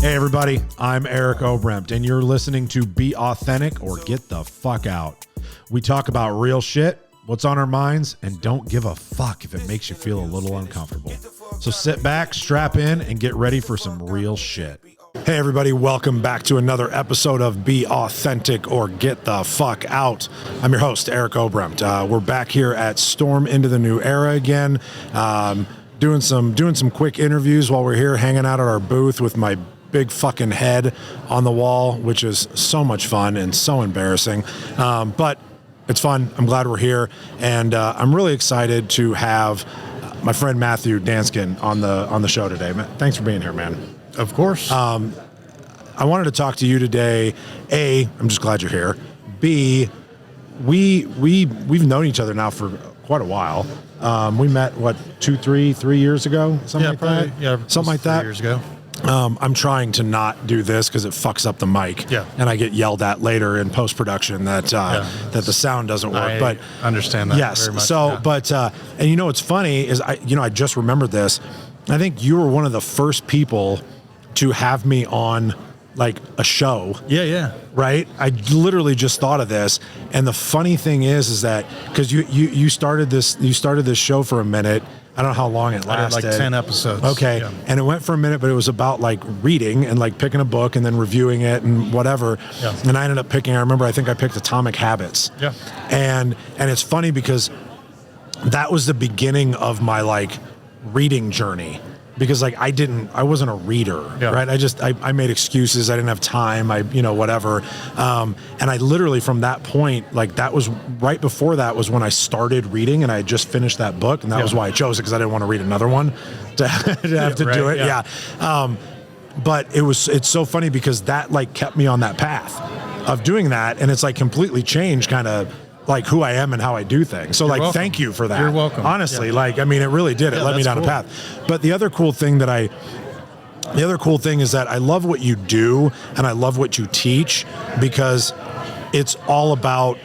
Hey everybody, I'm Eric Oberembt, and you're listening to Be Authentic or Get the Fuck Out. We talk about real shit, what's on our minds, and don't give a fuck if it makes you feel a little uncomfortable. So sit back, strap in, and get ready for some real shit. Hey everybody, welcome back to another episode of Be Authentic or Get the Fuck Out. I'm your host, Eric Oberembt. We're back here at Storm Into the New Era again, doing some quick interviews while we're here hanging out at our booth with my big fucking head on the wall, which is so much fun and so embarrassing. But it's fun. I'm glad we're here. And I'm really excited to have my friend Matthew Danskin on the show today. Thanks for being here, man. Of course. I wanted to talk to you today. A, I'm just glad you're here. B, we've known each other now for quite a while. We met, what, 3 years ago? Something like that? Yeah, something like that. 3 years ago. I'm trying to not do this because it fucks up the mic. Yeah. And I get yelled at later in post-production that the sound doesn't work. I understand that yes. very much. So, yeah. But, and you know what's funny is I just remembered this. I think you were one of the first people to have me on like a show. Yeah. Right? I literally just thought of this. And the funny thing is that because you started this show for a minute. I don't know how long it lasted. I did like 10 episodes. Okay. Yeah. And it went for a minute, but it was about like reading and like picking a book and then reviewing it and whatever. Yeah. And I ended up picking, I think I picked Atomic Habits. Yeah. And it's funny because that was the beginning of my like reading journey. Because like I wasn't a reader, yeah. right? I made excuses. I didn't have time. Whatever. And I literally from that point, like that was right before that was when I started reading, and I had just finished that book, and that was why I chose it, because I didn't want to read another one to have to do it. Yeah. But it's so funny because that like kept me on that path of doing that, and it's like completely changed kind of like who I am and how I do things. So like, thank you for that. You're welcome. Honestly, it really did. It led me down a path. But the other cool thing is that I love what you do and I love what you teach, because it's all about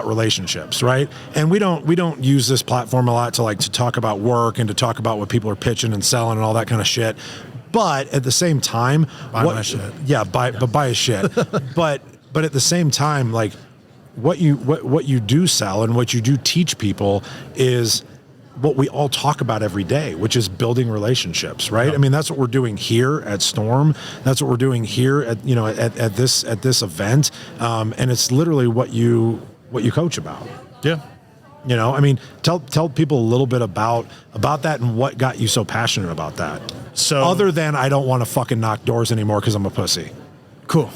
relationships, right? And we don't use this platform a lot to talk about work and to talk about what people are pitching and selling and all that kind of shit. But at the same time, buy shit. Yeah, buy a shit. but at the same time, like, what you do sell and what you do teach people is what we all talk about every day, which is building relationships, right? Yep. I mean, that's what we're doing here at Storm. That's what we're doing here at this event, and it's literally what you coach about. Yeah. I mean, tell people a little bit about that and what got you so passionate about that. So other than I don't want to fucking knock doors anymore because I'm a pussy. Cool.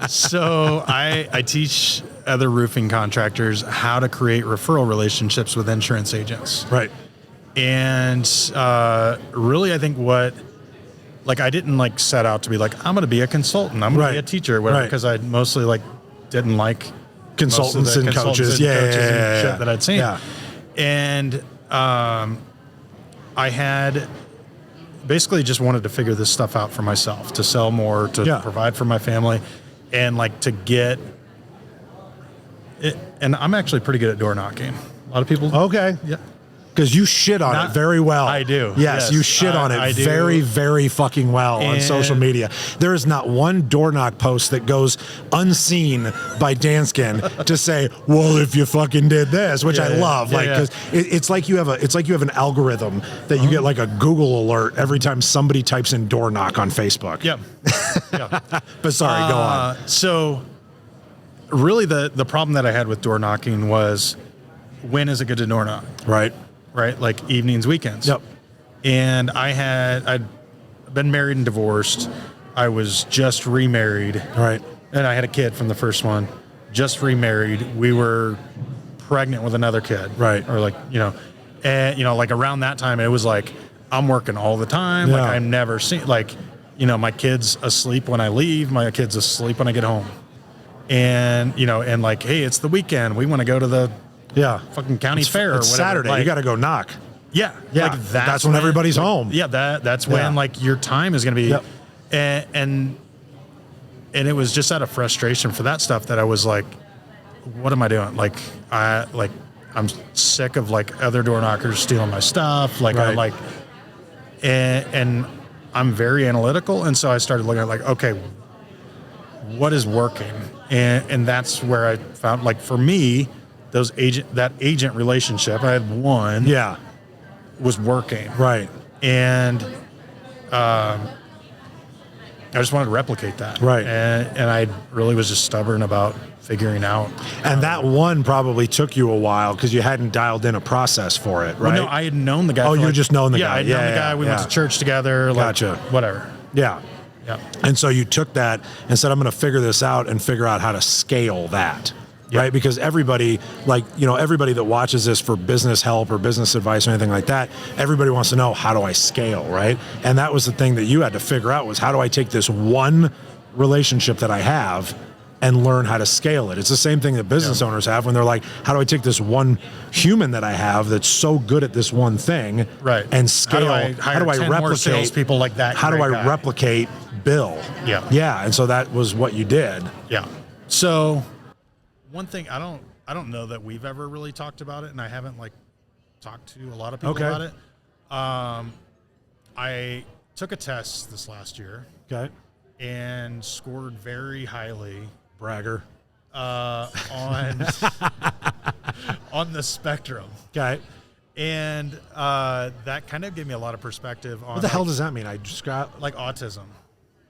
So I teach other roofing contractors how to create referral relationships with insurance agents. Right. And really, I think I didn't set out to be like, I'm going to be a consultant. I'm going to be a teacher or whatever, because I mostly didn't like consultants and coaches. Yeah. And shit that I'd seen. Yeah. And I had basically just wanted to figure this stuff out for myself, to sell more, to provide for my family, and to get it. And I'm actually pretty good at door knocking. A lot of people. Okay. Yeah. Because you shit on it very well. I do. Yes, you shit on it very, very fucking well on social media. There is not one door knock post that goes unseen by Danskin to say, well, if you fucking did this, which I love. Because it's like you have an algorithm that you get like a Google alert every time somebody types in door knock on Facebook. Yeah. Yeah. But sorry, go on. So really the problem that I had with door knocking was, when is it good to door knock? Right. Like evenings, weekends. Yep. And I'd been married and divorced. I was just remarried. Right. And I had a kid from the first one. Just remarried. We were pregnant with another kid. Right. Or and around that time, it was like, I'm working all the time. Yeah. Like I'm never seen, my kid's asleep when I leave. My kid's asleep when I get home. And, hey, it's the weekend. We want to go to the fucking county fair or whatever. Saturday. You got to go knock. Yeah. That's when everybody's home. Yeah. That's when your time is going to be. Yep. And it was just out of frustration for that stuff that I was like, what am I doing? I'm sick of other door knockers stealing my stuff. Right. And I'm very analytical. And so I started looking at like, okay, what is working? And that's where I found, like, for me, that agent relationship, I had one, was working. Right. And I just wanted to replicate that. Right. And I really was just stubborn about figuring out. And that one probably took you a while because you hadn't dialed in a process for it, right? Well, no, I had known the guy. Oh, you just known the guy. I had known the guy. We went to church together. Like, Gotcha. Whatever. Yeah. Yeah. And so you took that and said, I'm going to figure this out and figure out how to scale that. Right. Because everybody, like, everybody that watches this for business help or business advice or anything like that, everybody wants to know, how do I scale? Right. And that was the thing that you had to figure out, was how do I take this one relationship that I have and learn how to scale it? It's the same thing that business owners have when they're like, how do I take this one human that I have that's so good at this one thing, right, and scale? How do I replicate salespeople like that? How do I replicate Bill? Yeah. Yeah. And so that was what you did. Yeah. So one thing, I don't know that we've ever really talked about it, and I haven't like talked to a lot of people about it. I took a test this last year. Okay. And scored very highly. Bragger. On on the spectrum. Okay. And that kind of gave me a lot of perspective on, what the hell does that mean? I just got like autism.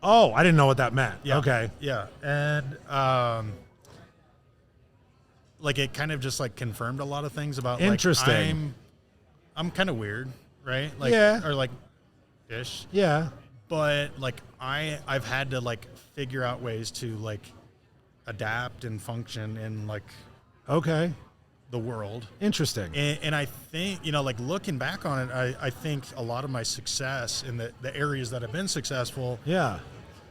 Oh, I didn't know what that meant. Yeah. Okay. Yeah. And like it kind of just like confirmed a lot of things about, interesting. Like, I'm kind of weird, right? Like, or like ish. Yeah. But like I've had to like figure out ways to like adapt and function in like the world. Interesting. And I think, like looking back on it, I think a lot of my success in the areas that have been successful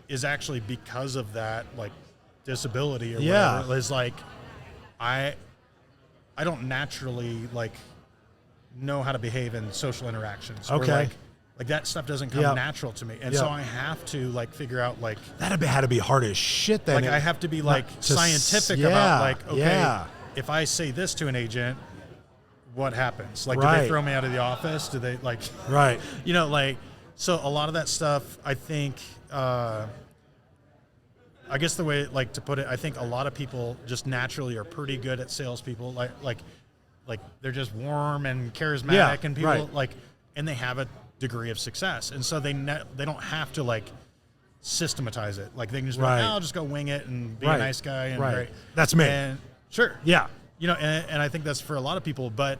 is actually because of that like disability or whatever. It's like I don't naturally like know how to behave in social interactions. Okay. Like that stuff doesn't come natural to me. And so I have to like figure out like that had to be hard as shit then. Like I have to be like scientific about like, okay, if I say this to an agent, what happens? Like, do they throw me out of the office? Do they like, like, so a lot of that stuff, I think, I guess the way like to put it, I think a lot of people just naturally are pretty good at salespeople. Like they're just warm and charismatic and people like, and they have a degree of success, and so they don't have to like systematize it. Like they can just be like, I'll just go wing it and be a nice guy and great. That's me. And sure. Yeah. And I think that's for a lot of people, but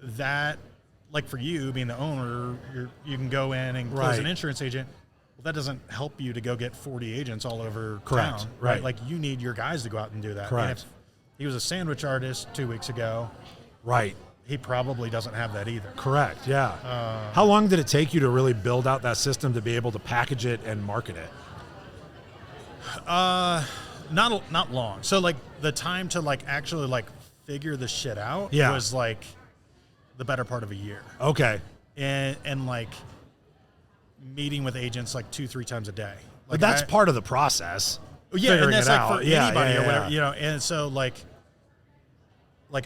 that, like for you being the owner, you can go in and close an insurance agent. Well, that doesn't help you to go get 40 agents all over town. Right. Like you need your guys to go out and do that. Correct. And if he was a sandwich artist 2 weeks ago. Right. He probably doesn't have that either. Correct. Yeah. How long did it take you to really build out that system to be able to package it and market it? Not long. So like the time to like actually like figure the shit out was like the better part of a year. Okay. And like meeting with agents like 2-3 times a day. But Like that's part of the process. Yeah, and that's like for anybody or whatever, and so like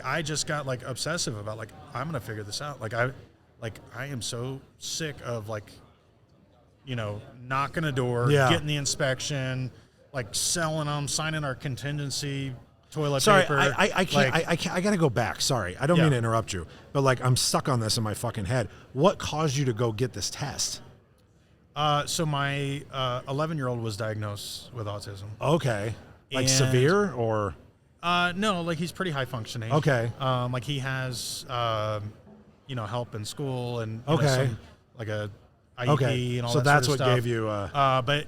I just got like obsessive about like, I'm going to figure this out. Like I am so sick of like, knocking a door, getting the inspection, like selling them, signing our contingency toilet paper. I can't. I got to go back. Sorry. I don't mean to interrupt you, but like I'm stuck on this in my fucking head. What caused you to go get this test? So my 11-year-old was diagnosed with autism. Okay. Like severe or? No, like he's pretty high functioning. Okay. Like he has, help in school and like a IEP and all that. So that's sort of what stuff. gave you. But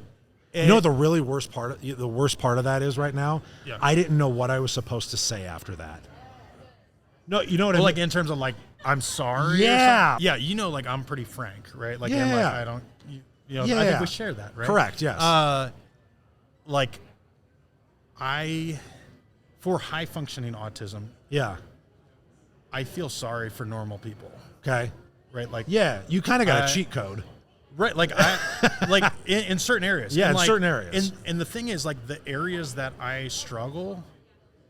the really worst part of that is right now. Yeah. I didn't know what I was supposed to say after that. No, you know what I mean? Like in terms of like, I'm sorry. Yeah. Yeah. Like I'm pretty frank, right? Like, and, like I don't. I think we share that, right? Correct. Yes. For high functioning autism, I feel sorry for normal people. Okay. Right. Like, you kind of got a cheat code. Right. Like like in certain areas. Yeah. And in certain areas. And the thing is like the areas that I struggle,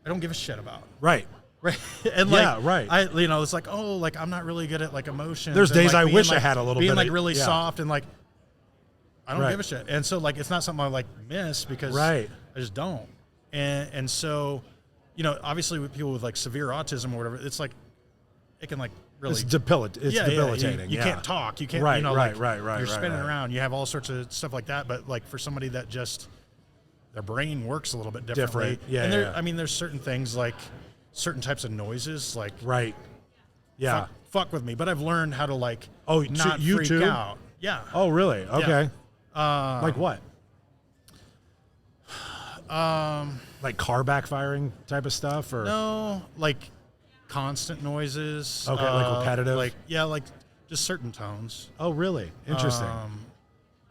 I don't give a shit about. Right. Right. And like, it's like, I'm not really good at like emotions. There's days like I wish I had a little being bit like really soft and like, I don't give a shit. And so like, it's not something I like miss because I just don't. And so, you know, obviously with people with like severe autism or whatever, it's like, it can like really. It's debilitating. You can't talk. You can't, right, you know, right, like right, right. you're spinning around. You have all sorts of stuff like that. But like for somebody that just, their brain works a little bit differently. Yeah. And I mean, there's certain things like certain types of noises, like. Right. Yeah. Fuck with me. But I've learned how to like, not you freak too? out. Yeah. Oh, really? Okay. Yeah. Like what? Like car backfiring type of stuff, or no, like constant noises. Okay, like repetitive. Like like just certain tones. Oh, really? Interesting.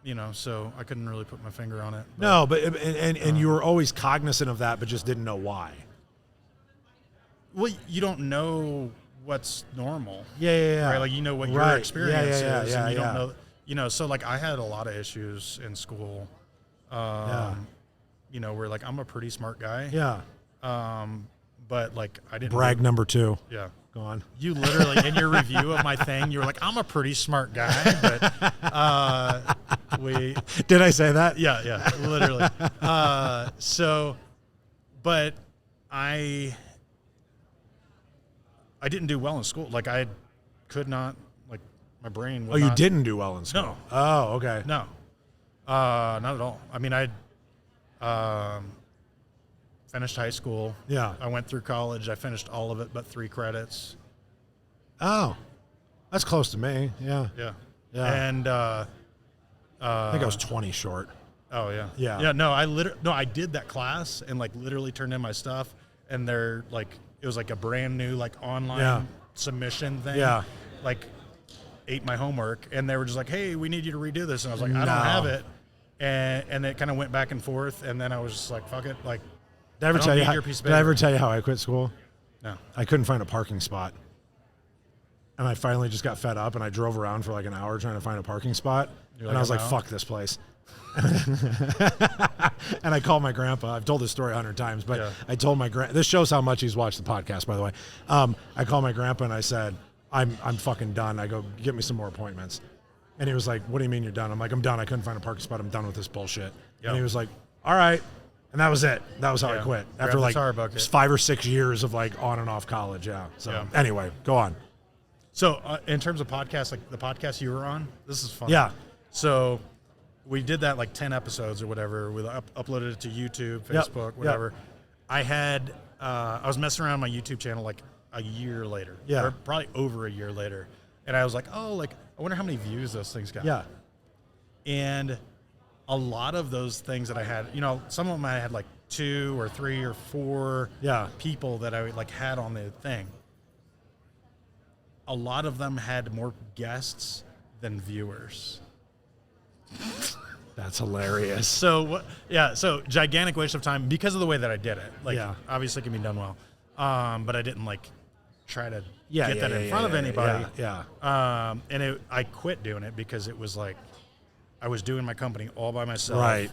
You know, so I couldn't really put my finger on it. But, no, but and you were always cognizant of that, but just didn't know why. Well, you don't know what's normal. Yeah. Right, like you know what your experience is, and you don't know. know. You know, so like I had a lot of issues in school. You know, where like I'm a pretty smart guy. Yeah. But like I didn't brag number 2. Yeah. Go on. You literally in your review of my thing, you were like, I'm a pretty smart guy, but did I say that? Yeah, literally. But I didn't do well in school. Like I could not, like my brain would you didn't do well in school? No. Oh, okay. No. Not at all. I mean, I finished high school. Yeah. I went through college. I finished all of it but 3 credits. Oh, that's close to me. Yeah. Yeah. Yeah. And I think I was 20 short. Oh yeah. Yeah. Yeah. No, I did that class and like literally turned in my stuff, and they're like, it was like a brand new like online submission thing. Yeah. Like ate my homework, and they were just like, hey, we need you to redo this, and I was like, I don't have it, and it kind of went back and forth, and then I was just like, fuck it, like. Did I ever tell you how I quit school? No. I couldn't find a parking spot. And I finally just got fed up, and I drove around for like an hour trying to find a parking spot. And I was like, fuck this place. And I called my grandpa. I've told this story 100 times, but I told my this shows how much he's watched the podcast, by the way. I called my grandpa and I said, I'm fucking done. I go, get me some more appointments. And he was like, what do you mean you're done? I'm like, I'm done. I couldn't find a parking spot. I'm done with this bullshit. And he was like, all right. And that was it. That was how I quit. After like 5 or 6 years of like on and off college. Yeah. So anyway, go on. So in terms of podcasts, like the podcast you were on, this is fun. Yeah. So we did that like 10 episodes or whatever. We uploaded it to YouTube, Facebook, whatever. I had, I was messing around my YouTube channel like a year later. Yeah. Or probably over a year later. And I was like, oh, like, I wonder how many views those things got. Yeah. And a lot of those things that I had, you know, some of them I had like 2 or 3 or 4 people that I like had on the thing. A lot of them had more guests than viewers. That's hilarious. So so gigantic waste of time because of the way that I did it. Like, obviously it can be done well, but I didn't like try to get that in front of anybody. And I quit doing it because it was like I was doing my company all by myself. Right.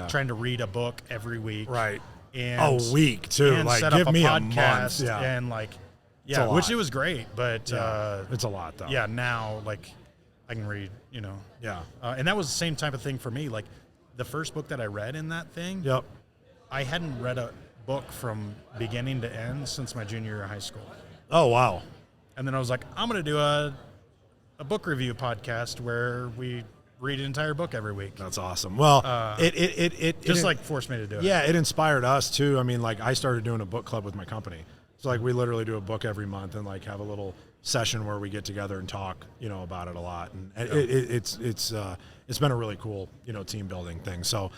Trying to read a book every week. Right. And a week too. And like set give up me a a podcast month. Yeah. And like which it was great, but it's a lot though. Yeah. Now like I can read, you know. Yeah. And that was the same type of thing for me. Like the first book that I read in that thing. Yep. I hadn't read a book from beginning to end since my junior year of high school. Oh wow. And then I was like, I'm going to do a book review podcast where we read an entire book every week. That's awesome. Well, it forced me to do it. Yeah, it inspired us too. I mean, like I started doing a book club with my company. So like we literally do a book every month and like have a little session where we get together and talk, you know, about it a lot. And it's been a really cool, you know, team building thing. So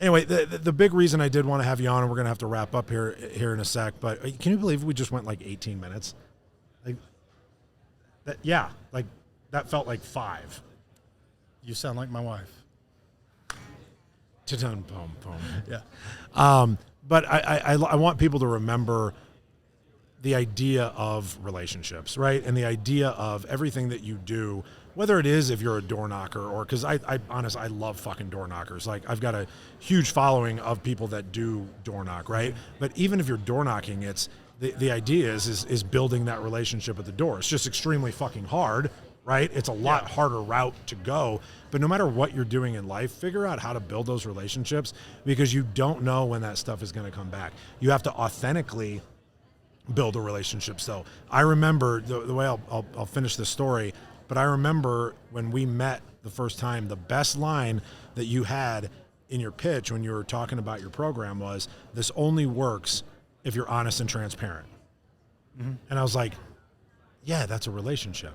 anyway, the big reason I did want to have you on, and we're gonna have to wrap up here in a sec, but can you believe we just went like 18 minutes? Like that, like that felt like 5. You sound like my wife. Ta-dun, boom, boom. Yeah. But I want people to remember the idea of relationships, right? And the idea of everything that you do, whether it is if you're a door knocker or, because I honestly, I love fucking door knockers. Like I've got a huge following of people that do door knock, right? But even if you're door knocking, it's the idea is building that relationship at the door. It's just extremely fucking hard, right? It's a lot harder route to go. But no matter what you're doing in life, figure out how to build those relationships, because you don't know when that stuff is going to come back. You have to authentically build a relationship. So I remember the way I'll finish this story, but I remember when we met the first time, the best line that you had in your pitch when you were talking about your program was, "This only works if you're honest and transparent." Mm-hmm. And I was like, yeah, that's a relationship,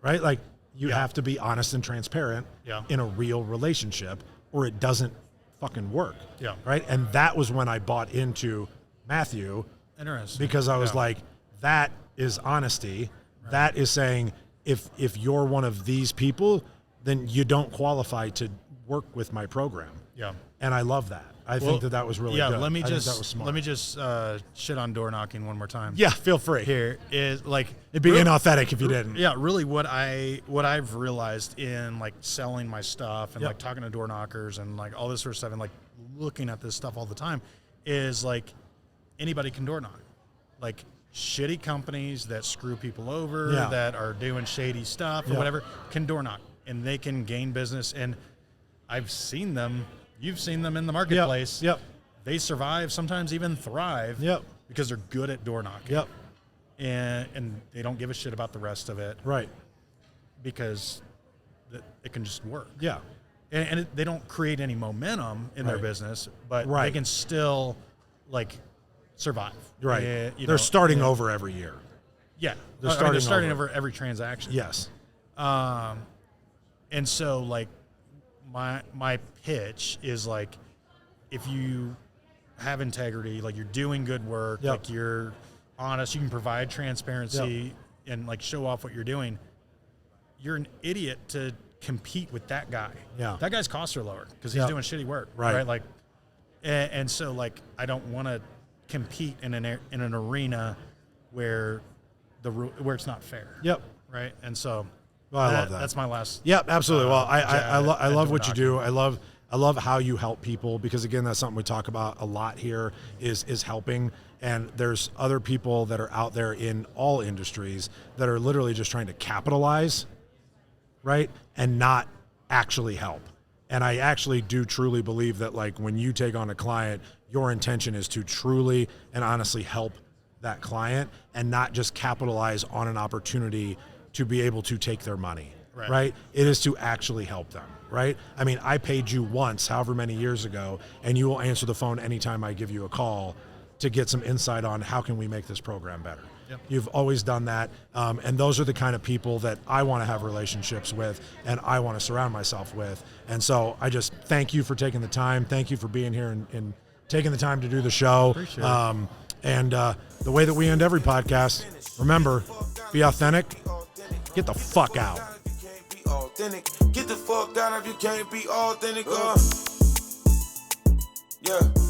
right? Like you have to be honest and transparent in a real relationship, or it doesn't fucking work. Yeah. Right. And that was when I bought into Matthew. Interesting. Because I was like, that is honesty. Right. That is saying, if you're one of these people, then you don't qualify to work with my program. Yeah. And I love that. I think that was really good. Let me just shit on door knocking one more time. Yeah, feel free. Here is like, it'd be inauthentic if you didn't. Yeah, really what I've realized in like selling my stuff and like talking to door knockers and like all this sort of stuff and like looking at this stuff all the time is like anybody can door knock. Like shitty companies that screw people over, that are doing shady stuff or whatever, can door knock and they can gain business. And I've seen them. You've seen them in the marketplace. Yep. They survive, sometimes even thrive. Yep. Because they're good at door knocking. Yep. And they don't give a shit about the rest of it. Right. Because it can just work. Yeah. And they don't create any momentum in their business, but they can still like survive. Right. They're starting over every year. Yeah. They're starting over every transaction. Yes. And so like my pitch is like, if you have integrity, like you're doing good work, like you're honest, you can provide transparency and like show off what you're doing, you're an idiot to compete with that guy. Yeah. That guy's costs are lower because he's doing shitty work. Right. Like, and so like, I don't want to compete in an arena where it's not fair. Yep. Right. And so I love that. That's my last. Yep, absolutely. Well, I love what you do. I love how you help people, because again, that's something we talk about a lot here is helping. And there's other people that are out there in all industries that are literally just trying to capitalize, right, and not actually help. And I actually do truly believe that like when you take on a client, your intention is to truly and honestly help that client and not just capitalize on an opportunity to be able to take their money, right? It is to actually help them, right? I mean, I paid you once, however many years ago, and you will answer the phone anytime I give you a call to get some insight on how can we make this program better. Yep. You've always done that, and those are the kind of people that I want to have relationships with and I want to surround myself with. And so I just thank you for taking the time. Thank you for being here and taking the time to do the show. Appreciate it. And the way that we end every podcast, remember, be authentic. Get the fuck out. Get the fuck out if you can't be authentic. Yeah.